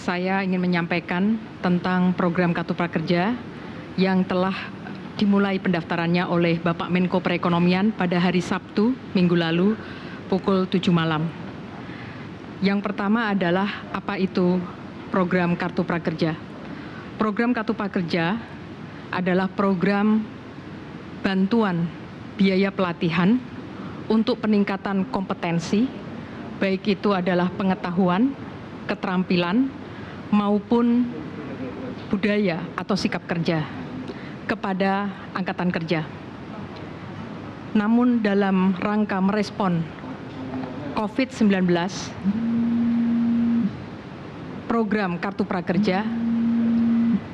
Saya ingin menyampaikan tentang program Kartu Prakerja yang telah dimulai pendaftarannya oleh Bapak Menko Perekonomian pada hari Sabtu minggu lalu pukul 7 malam. Yang pertama adalah apa itu program Kartu Prakerja. Program Kartu Prakerja adalah program bantuan biaya pelatihan untuk peningkatan kompetensi, baik itu adalah pengetahuan, keterampilan, maupun budaya atau sikap kerja kepada angkatan kerja. Namun dalam rangka merespon COVID-19, program Kartu Prakerja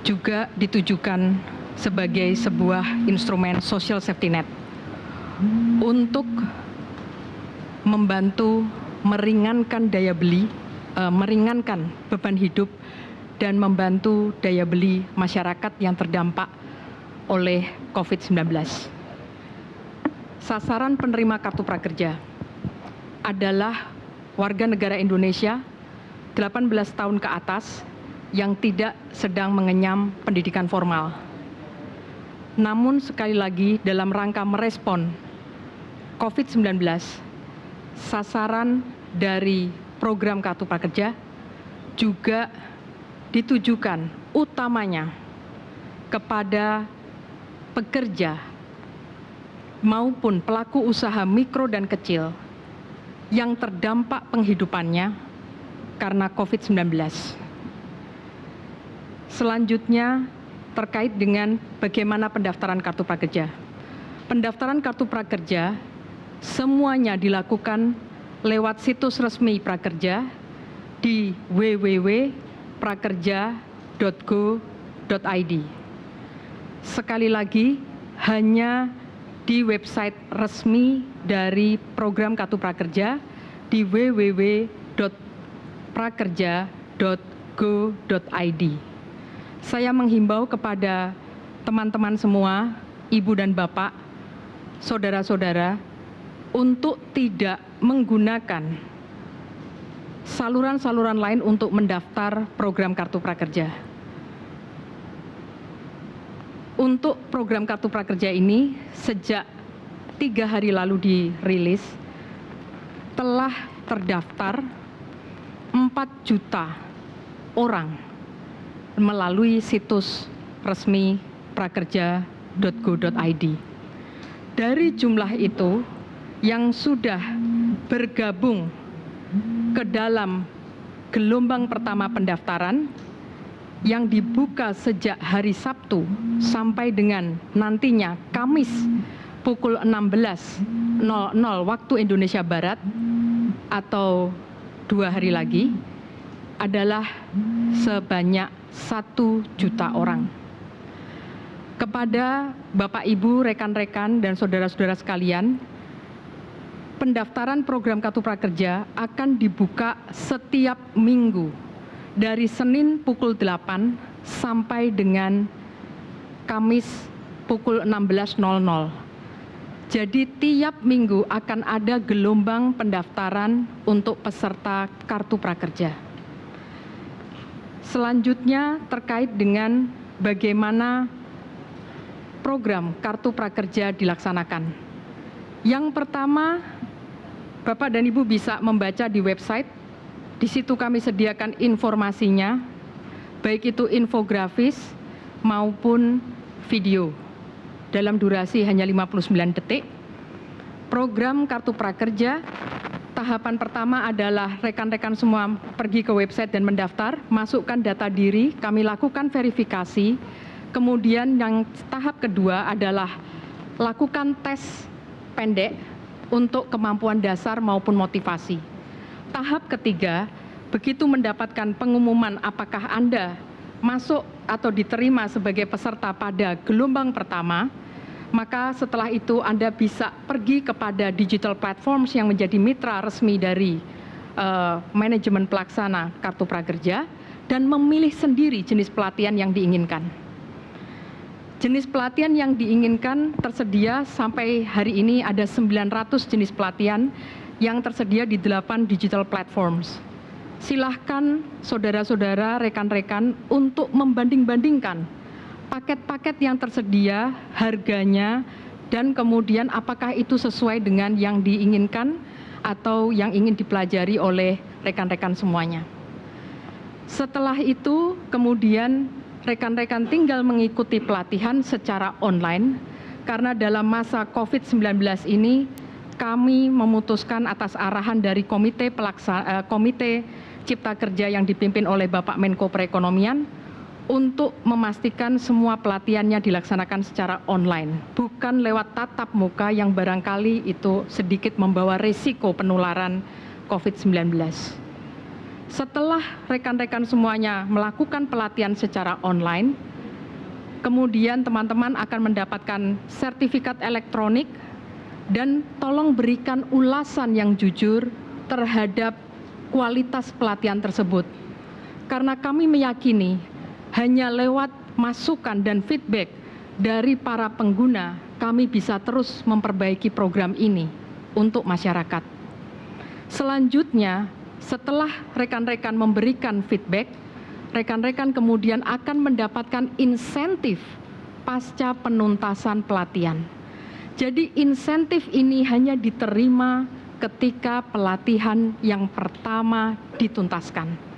juga ditujukan sebagai sebuah instrumen social safety net untuk membantu meringankan daya beli, meringankan beban hidup dan membantu daya beli masyarakat yang terdampak oleh COVID-19. Sasaran penerima Kartu Prakerja adalah warga negara Indonesia 18 tahun ke atas yang tidak sedang mengenyam pendidikan formal. Namun sekali lagi dalam rangka merespon COVID-19, sasaran dari program Kartu Prakerja juga ditujukan utamanya kepada pekerja maupun pelaku usaha mikro dan kecil yang terdampak penghidupannya karena COVID-19. Selanjutnya terkait dengan bagaimana pendaftaran Kartu Prakerja. Pendaftaran Kartu Prakerja semuanya dilakukan lewat situs resmi Prakerja di www.prakerja.go.id. Sekali lagi, hanya di website resmi dari program Kartu Prakerja di www.prakerja.go.id. Saya menghimbau kepada teman-teman semua, ibu dan bapak, saudara-saudara, untuk tidak menggunakan saluran-saluran lain untuk mendaftar program Kartu Prakerja. Untuk program Kartu Prakerja ini, sejak 3 hari lalu dirilis, telah terdaftar 4 juta orang melalui situs resmi prakerja.go.id. Dari jumlah itu, yang sudah bergabung ke dalam gelombang pertama pendaftaran yang dibuka sejak hari Sabtu sampai dengan nantinya Kamis pukul 16.00 waktu Indonesia Barat atau 2 hari lagi adalah sebanyak 1 juta orang. Kepada Bapak, Ibu, rekan-rekan, dan saudara-saudara sekalian, pendaftaran program Kartu Prakerja akan dibuka setiap minggu dari Senin pukul 8 sampai dengan Kamis pukul 16.00. Jadi tiap minggu akan ada gelombang pendaftaran untuk peserta Kartu Prakerja. Selanjutnya terkait dengan bagaimana program Kartu Prakerja dilaksanakan. Yang pertama, Bapak dan Ibu bisa membaca di website, di situ kami sediakan informasinya, baik itu infografis maupun video, dalam durasi hanya 59 detik. Program Kartu Prakerja, tahapan pertama adalah rekan-rekan semua pergi ke website dan mendaftar, masukkan data diri, kami lakukan verifikasi, kemudian yang tahap kedua adalah lakukan tes pendek untuk kemampuan dasar maupun motivasi. Tahap ketiga, begitu mendapatkan pengumuman apakah Anda masuk atau diterima sebagai peserta pada gelombang pertama, maka setelah itu Anda bisa pergi kepada digital platforms yang menjadi mitra resmi dari manajemen pelaksana Kartu Prakerja dan memilih sendiri jenis pelatihan yang diinginkan. Jenis pelatihan yang diinginkan tersedia sampai hari ini ada 900 jenis pelatihan yang tersedia di 8 digital platforms. silahkan saudara-saudara, rekan-rekan untuk membanding-bandingkan paket-paket yang tersedia, harganya, dan kemudian apakah itu sesuai dengan yang diinginkan atau yang ingin dipelajari oleh rekan-rekan semuanya. Setelah itu, kemudian rekan-rekan tinggal mengikuti pelatihan secara online, karena dalam masa COVID-19 ini kami memutuskan atas arahan dari Komite Cipta Kerja yang dipimpin oleh Bapak Menko Perekonomian untuk memastikan semua pelatihannya dilaksanakan secara online, bukan lewat tatap muka yang barangkali itu sedikit membawa risiko penularan COVID-19. Setelah rekan-rekan semuanya melakukan pelatihan secara online, kemudian teman-teman akan mendapatkan sertifikat elektronik dan tolong berikan ulasan yang jujur terhadap kualitas pelatihan tersebut. Karena kami meyakini hanya lewat masukan dan feedback dari para pengguna, kami bisa terus memperbaiki program ini untuk masyarakat. Selanjutnya, setelah rekan-rekan memberikan feedback, rekan-rekan kemudian akan mendapatkan insentif pasca penuntasan pelatihan. Jadi insentif ini hanya diterima ketika pelatihan yang pertama dituntaskan.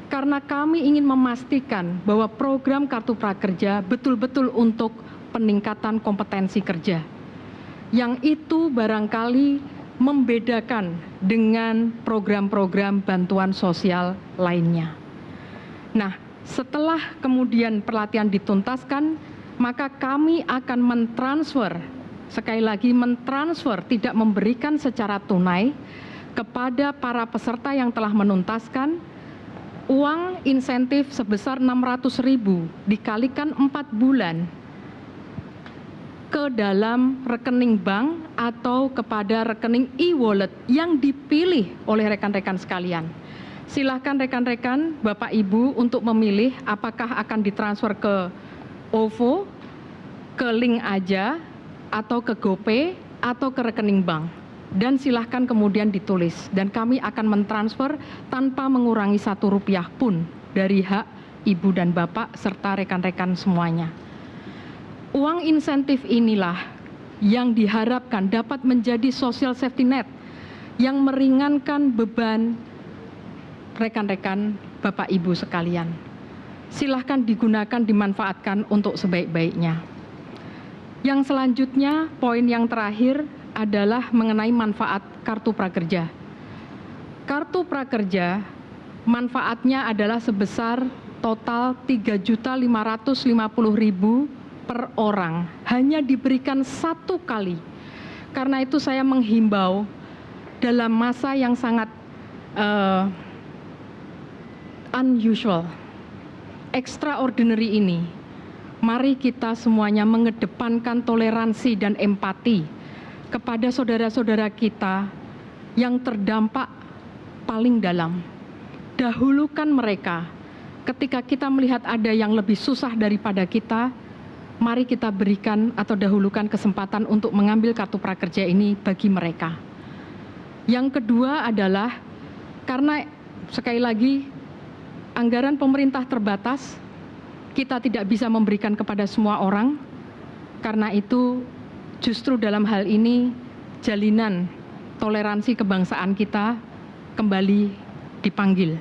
Karena kami ingin memastikan bahwa program Kartu Prakerja betul-betul untuk peningkatan kompetensi kerja. Yang itu barangkali membedakan dengan program-program bantuan sosial lainnya. Nah, setelah kemudian pelatihan dituntaskan, maka kami akan mentransfer, sekali lagi mentransfer, tidak memberikan secara tunai kepada para peserta yang telah menuntaskan uang insentif sebesar 600.000 dikalikan 4 bulan ke dalam rekening bank atau kepada rekening e-wallet yang dipilih oleh rekan-rekan sekalian. Silakan rekan-rekan, Bapak Ibu untuk memilih apakah akan ditransfer ke OVO, ke link aja, atau ke GoPay, atau ke rekening bank. Dan silahkan kemudian ditulis. Dan kami akan mentransfer tanpa mengurangi Rp1 pun dari hak Ibu dan Bapak serta rekan-rekan semuanya. Uang insentif inilah yang diharapkan dapat menjadi social safety net yang meringankan beban rekan-rekan Bapak Ibu sekalian. Silahkan digunakan, dimanfaatkan untuk sebaik-baiknya. Yang selanjutnya, poin yang terakhir adalah mengenai manfaat Kartu Prakerja. Kartu Prakerja manfaatnya adalah sebesar total 3.550.000 per orang, hanya diberikan 1 kali. Karena itu saya menghimbau dalam masa yang sangat unusual, extraordinary ini, mari kita semuanya mengedepankan toleransi dan empati kepada saudara-saudara kita yang terdampak paling dalam. Dahulukan mereka. Ketika kita melihat ada yang lebih susah daripada kita, mari kita berikan atau dahulukan kesempatan untuk mengambil Kartu Prakerja ini bagi mereka. Yang kedua adalah karena sekali lagi anggaran pemerintah terbatas, kita tidak bisa memberikan kepada semua orang. Karena itu justru dalam hal ini jalinan toleransi kebangsaan kita kembali dipanggil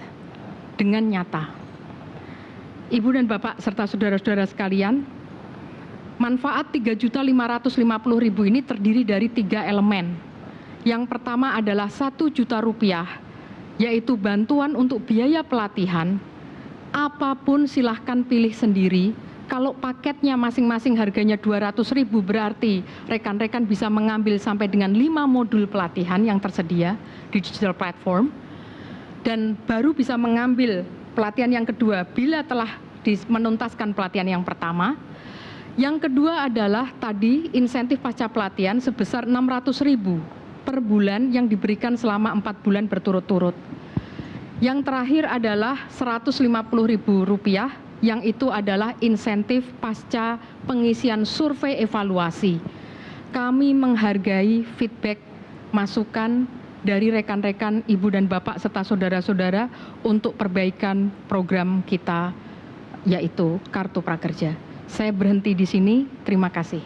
dengan nyata. Ibu dan Bapak serta saudara-saudara sekalian, manfaat 3.550.000 ini terdiri dari 3 elemen. Yang pertama adalah Rp1 juta, yaitu bantuan untuk biaya pelatihan. Apapun silahkan pilih sendiri. Kalau paketnya masing-masing harganya 200.000 berarti rekan-rekan bisa mengambil sampai dengan 5 modul pelatihan yang tersedia di digital platform. Dan baru bisa mengambil pelatihan yang kedua bila telah menuntaskan pelatihan yang pertama. Yang kedua adalah tadi insentif pasca pelatihan sebesar 600.000 per bulan yang diberikan selama 4 bulan berturut-turut. Yang terakhir adalah Rp150.000 yang itu adalah insentif pasca pengisian survei evaluasi. Kami menghargai feedback, masukan dari rekan-rekan Ibu dan Bapak serta saudara-saudara untuk perbaikan program kita, yaitu Kartu Prakerja. Saya berhenti di sini, terima kasih.